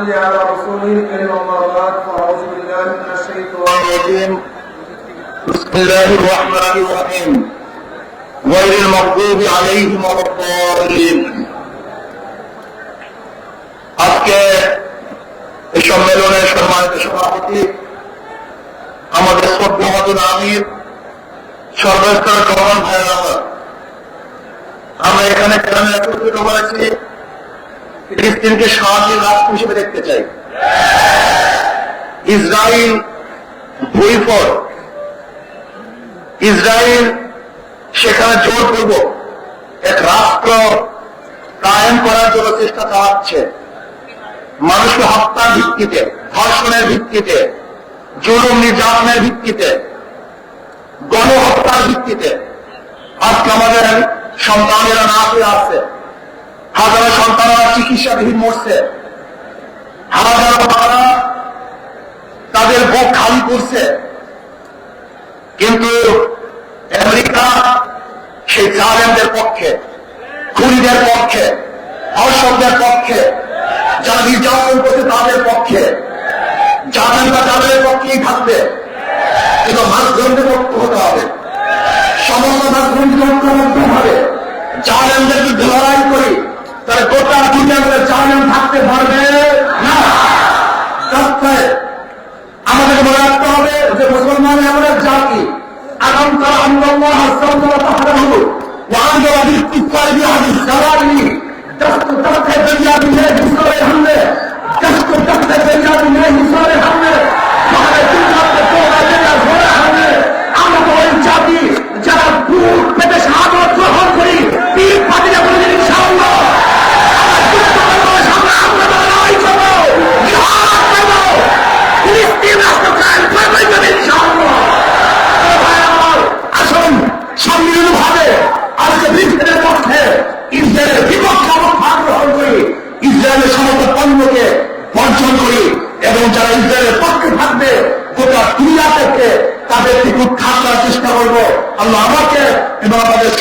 نصلي على رسوله الكريم أما بعد فأعوذ بالله من الشيطان الرجيم بسم الله الرحمن الرحيم غير المغضوب عليهم ولا الضالين আজকে এই সম্মেলনের সম্মানিত সভাপতি আমাদের শ্রদ্ধাভাজন আমির সর্বস্তরের গভর্নর ভাইয়েরা, আমরা এখানে কেন একত্রিত হয়েছি? ফিলিস্তিনকে স্বাধীন রাষ্ট্র হিসেবে দেখতে চাই। ইসরায়েল ভূমিফর, ইসরায়েল সেখানে জোরপূর্বক এক রাষ্ট্র কায়েম করার জন্য চেষ্টা চালাচ্ছে। মানুষকে হত্যার ভিত্তিতে, ধর্ষণের ভিত্তিতে, জুলুম নির্যাতনের ভিত্তিতে, গণহত্যার ভিত্তিতে আজকে আমাদের সন্তানেরা না পেয়ে আসছে। হাজারো সন্তানরা চিকিৎসাবিহীন মরছে, হাজারো তারা তাদের বুক খালি করছে। কিন্তু আমেরিকা সেই জালেমদের পক্ষে, খুনিদের পক্ষে, ধর্ষকদের পক্ষে, যারা নির্যাতন করছে তাদের পক্ষে, জালেমরা তাদের পক্ষেই থাকবে। কিন্তু মাঝগ্রন্থে পক্ষ হতে হবে, সমস্ত মাঝগ্রন্থে ঐক্যবদ্ধ হবে। জালেমদের যদি লড়াই করি তাহলে গোটা দুনিয়া করে জালেম থাকতে পারবে না। আমাদেরকে মনে রাখতে হবে যে মুসলমান এমন এক জাতি, আগাম তারা আন্দোলন হাসপাতাল তাহারা হল وأنزل بالاستثقال بهذه الزوائد تحت بياد الله صالح حمله تحت بياد الله صالح حمله وعلى كل الدكتور الله صالح حمله আমরা তো ওই জাতি যারা বুক পেতে শাহাদত গ্রহণ করি, পীর ফাতিহা বলে দিন ইনশাআল্লাহ। আমরা লড়াই করব, জিহাদ করব, ফিলিস্তিন রাষ্ট্র কায়েম করব ইনশাআল্লাহ। আসুন সম্মিলিতভাবে আজকে ফিলিস্তিনের পক্ষে, ইসরায়েলের বিপক্ষে অবস্থান গ্রহণ করি, ইসরায়েলের সমস্ত পণ্যকে বর্জন করি এবং যারা ইসরায়েলের পক্ষে থাকবে গোটা দুনিয়া থেকে তাদেরকে উৎখাত করার চেষ্টা করবো। আল্লাহ আমাকে এবং আমাদের